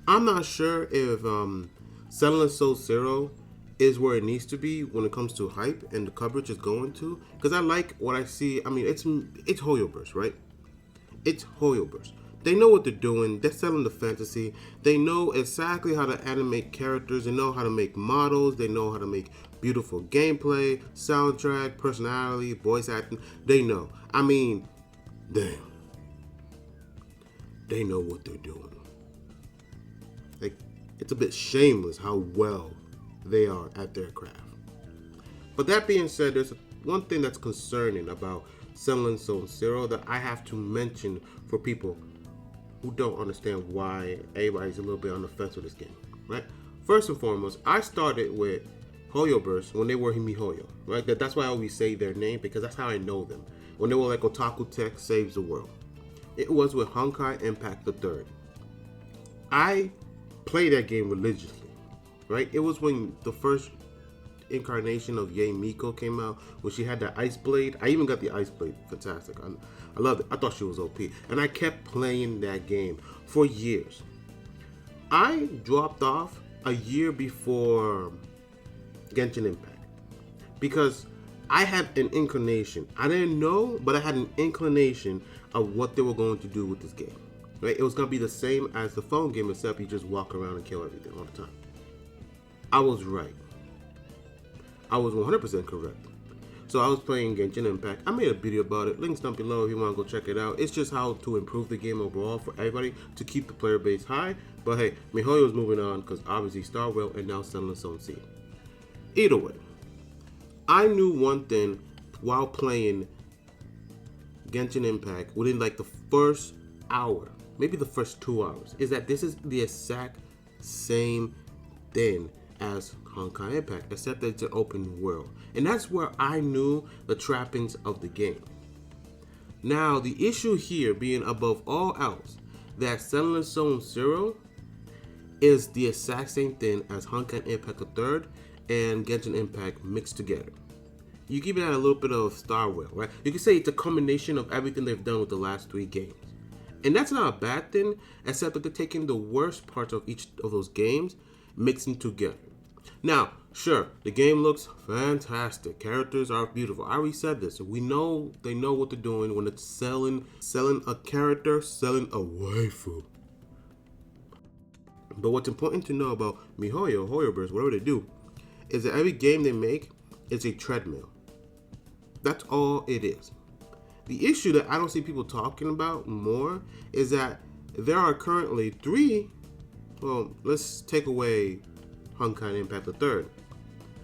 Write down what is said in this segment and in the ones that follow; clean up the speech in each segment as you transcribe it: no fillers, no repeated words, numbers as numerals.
I'm not sure if Zenless Soul Zero is where it needs to be when it comes to hype and the coverage is going to. Because I like what I see. I mean, it's Hoyoverse, right? It's Hoyoverse. They know what they're doing. They're selling the fantasy. They know exactly how to animate characters. They know how to make models. They know how to make beautiful gameplay, soundtrack, personality, voice acting. They know. I mean, damn. They know what they're doing. Like, it's a bit shameless how well they are at their craft. But that being said, there's one thing that's concerning about Zenless Zone Zero that I have to mention for people who don't understand why everybody's a little bit on the fence with this game, right? First and foremost, I started with Hoyoverse when they were MiHoYo, right? That's why I always say their name, because that's how I know them. When they were like Otaku Tech Saves the World. It was with Honkai Impact the Third. I played that game religiously, right? It was when the first incarnation of Yae Miko came out, when she had the ice blade. I even got the ice blade. Fantastic. I loved it. I thought she was OP. And I kept playing that game for years. I dropped off a year before Genshin Impact because I had an inclination. I didn't know, but I had an inclination of what they were going to do with this game. Right? It was going to be the same as the phone game, except you just walk around and kill everything all the time. I was right. I was 100% correct. So I was playing Genshin Impact. I made a video about it. Links down below if you want to go check it out. It's just how to improve the game overall for everybody to keep the player base high. But hey, MiHoYo's moving on because obviously Star Rail and now Zenless Zone C. Either way, I knew one thing while playing Genshin Impact within like the first hour, maybe the first 2 hours, is that this is the exact same thing as Honkai Impact, except that it's an open world. And that's where I knew the trappings of the game. Now, the issue here being above all else, that Zenless Zone Zero is the exact same thing as Honkai Impact the Third and Genshin Impact mixed together. You give it a little bit of Star Rail, right? You can say it's a combination of everything they've done with the last 3 games. And that's not a bad thing, except that they're taking the worst parts of each of those games, mixing together. Now, sure, the game looks fantastic. Characters are beautiful. I already said this. We know they know what they're doing when it's selling a character, selling a waifu. But what's important to know about MiHoYo, Hoyoverse, whatever they do, is that every game they make is a treadmill. That's all it is. The issue that I don't see people talking about more is that there are currently 3, well, let's take away Honkai Impact the Third,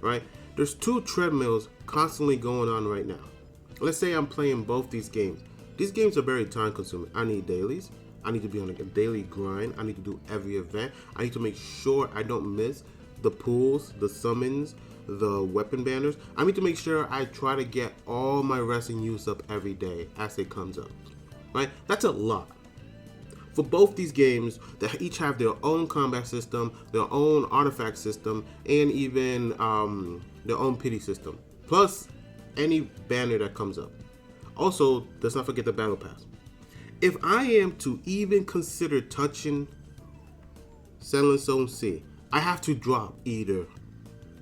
right? There's 2 treadmills constantly going on right now. Let's say I'm playing both these games. These games are very time consuming. I need dailies. I need to be on a daily grind. I need to do every event. I need to make sure I don't miss the pools, the summons, the weapon banners. I need to make sure I try to get all my resting use up every day as it comes up, right? That's a lot. For both these games, they each have their own combat system, their own artifact system, and even their own pity system. Plus, any banner that comes up. Also, let's not forget the battle pass. If I am to even consider touching Zenless Zone C, I have to drop either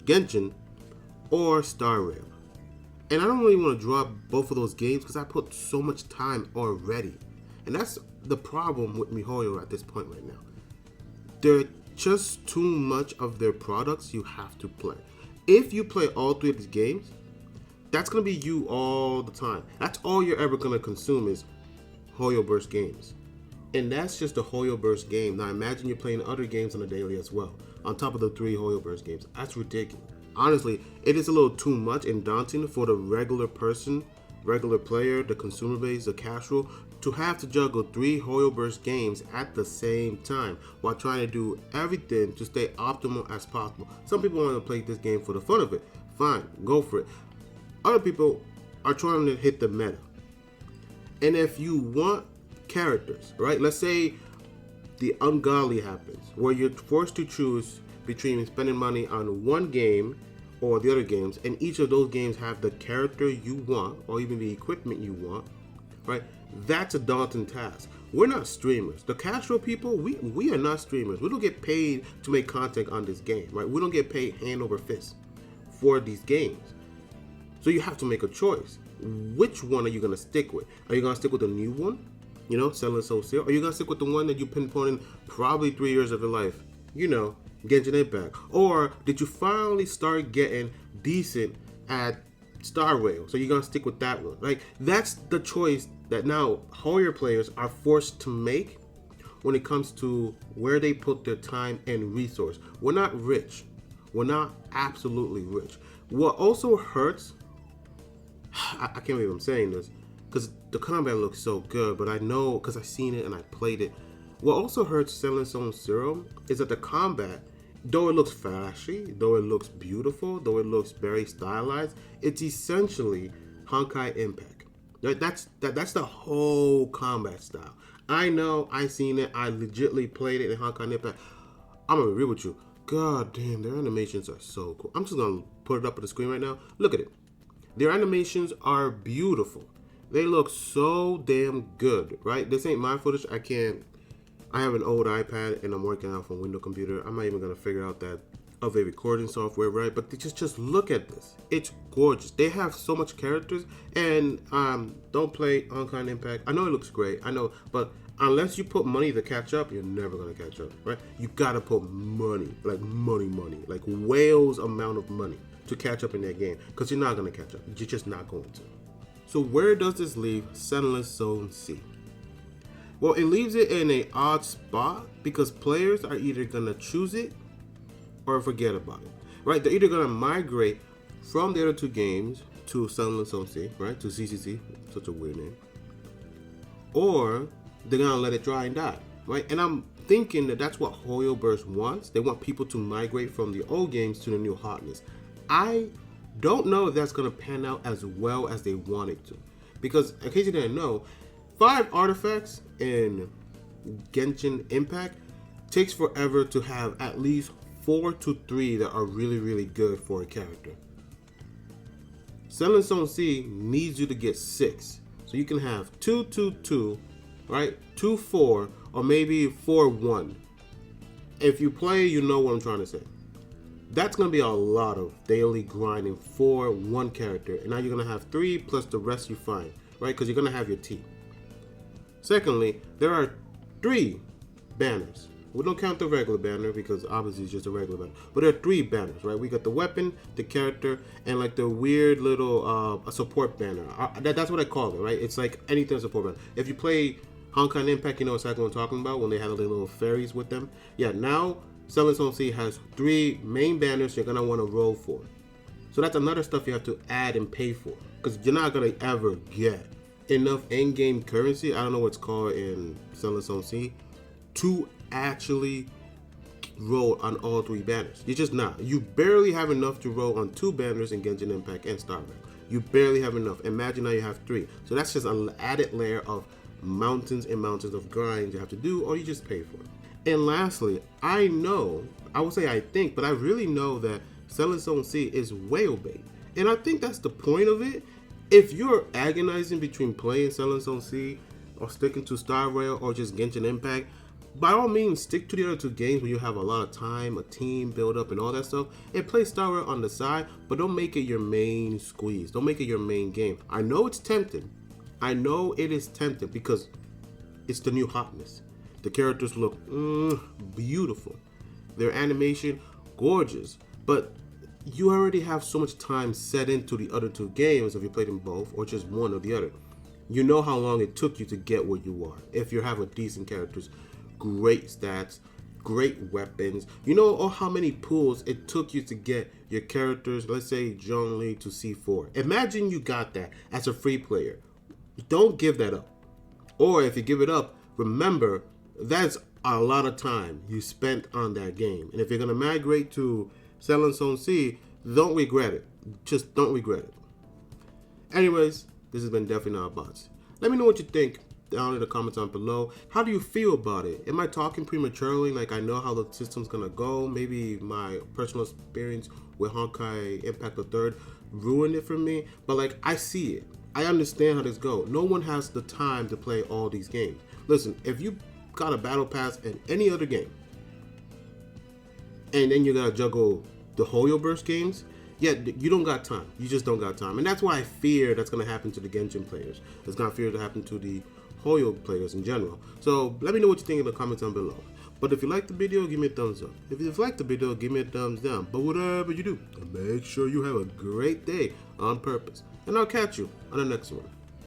Genshin or Star Rail. And I don't really want to drop both of those games because I put so much time already. And that's the problem with MiHoYo at this point right now. They're just too much of their products you have to play. If you play all 3 of these games, that's going to be you all the time. That's all you're ever going to consume is Hoyoverse games. And that's just a Hoyoverse game. Now imagine you're playing other games on a daily as well, on top of the 3 Hoyoverse games. That's ridiculous. Honestly, it is a little too much and daunting for the regular person, regular player, the consumer base, the casual, to have to juggle 3 Hoyoverse games at the same time while trying to do everything to stay optimal as possible. Some people want to play this game for the fun of it. Fine, go for it. Other people are trying to hit the meta. And if you want characters, right? Let's say the ungodly happens, where you're forced to choose between spending money on one game or the other games, and each of those games have the character you want or even the equipment you want, right? That's a daunting task. We're not streamers. The casual people, we are not streamers. We don't get paid to make content on this game, right? We don't get paid hand over fist for these games. So you have to make a choice. Which one are you going to stick with? Are you going to stick with the new one? You know, Zenless OC? Or are you going to stick with the one that you pinpointed probably 3 years of your life? You know, Genshin Impact. Or did you finally start getting decent at Star Rail? So you're going to stick with that one. Like, that's the choice that now Hoyer players are forced to make when it comes to where they put their time and resource. We're not rich. We're not absolutely rich. What also hurts, I can't believe I'm saying this, because the combat looks so good, but I know because I've seen it and I played it. What also hurts Zenless Zone Zero is that the combat, though it looks flashy, though it looks beautiful, though it looks very stylized, it's essentially Honkai Impact. That's the whole combat style. I know, I seen it, I legitly played it in Honkai Impact. I'm gonna be real with you. God damn, their animations are so cool. I'm just gonna put it up on the screen right now. Look at it. Their animations are beautiful. They look so damn good, right? This ain't my footage. I have an old iPad and I'm working off a Windows computer. I'm not even gonna figure out that of a recording software, right? But just look at this. It's gorgeous. They have so much characters, and don't play Honkai Impact. I know it looks great. I know, but unless you put money to catch up, you're never gonna catch up, right? You gotta put money, like money, like whales amount of money to catch up in that game, because you're not gonna catch up. You're just not going to. So where does this leave Zenless Zone C? Well, it leaves it in an odd spot because players are either gonna choose it or forget about it, right? They're either gonna migrate from the other two games to Zenless Zone C, right? To CCC, such a weird name, or they're gonna let it dry and die, right? And I'm thinking that that's what Hoyoverse wants. They want people to migrate from the old games to the new hotness. I don't know if that's gonna pan out as well as they want it to, because in case you didn't know, 5 artifacts in Genshin Impact takes forever to have at least 4 to 3 that are really, really good for a character. Zenless Zone C needs you to get 6. So you can have 2, 2, 2, right? 2, 4, or maybe 4, 1. If you play, you know what I'm trying to say. That's going to be a lot of daily grinding for one character. And now you're going to have 3 plus the rest you find, right? Because you're going to have your team. Secondly, there are 3 banners. We don't count the regular banner because obviously it's just a regular banner. But there are 3 banners, right? We got the weapon, the character, and like the weird little a support banner. That's what I call it, right? It's like anything support banner. If you play Honkai Impact, you know exactly what I'm talking about when they have the little fairies with them. Yeah, now Zenless Zone C has 3 main banners you're gonna want to roll for. So that's another stuff you have to add and pay for, because you're not gonna ever get enough in-game currency, I don't know what's called in Zenless Zone C, to actually roll on all 3 banners. You're just not. You barely have enough to roll on 2 banners in Genshin Impact and Star Rail. You barely have enough. Imagine now you have 3. So that's just an added layer of mountains and mountains of grinds you have to do, or you just pay for it. And lastly, I would say I think, but I really know that Zenless Zone C is whale bait. And I think that's the point of it. If you're agonizing between playing Zenless Zone C or sticking to Star Rail or just Genshin Impact, by all means stick to the other 2 games where you have a lot of time, a team build up and all that stuff, and play Star Rail on the side, but don't make it your main squeeze. Don't make it your main game. I know it's tempting. I know it is tempting because it's the new hotness. The characters look beautiful. Their animation, gorgeous. But you already have so much time set into the other 2 games if you played them both or just one or the other. You know how long it took you to get where you are. If you have a decent characters, great stats, great weapons. You know how many pulls it took you to get your characters, let's say Zhongli to C4. Imagine you got that as a free player. Don't give that up. Or if you give it up, remember that's a lot of time you spent on that game. And if you're going to migrate to Zenless Zone C, don't regret it. Just don't regret it. Anyways, this has been Definitely Not Bots. Let me know what you think down in the comments down below. How do you feel about it? Am I talking prematurely? Like I know how the system's gonna go. Maybe my personal experience with Honkai Impact the Third ruined it for me. But like I see it. I understand how this goes. No one has the time to play all these games. Listen, if you got a battle pass in any other game, and then you gotta juggle the Hoyoverse games, yeah, you don't got time. You just don't got time. And that's why I fear that's gonna happen to the Genshin players. It's gonna fear to happen to the Hoyo players in general. So let me know what you think in the comments down below. But if you like the video, give me a thumbs up. If you like the video, give me a thumbs down. But whatever you do, make sure you have a great day on purpose. And I'll catch you on the next one.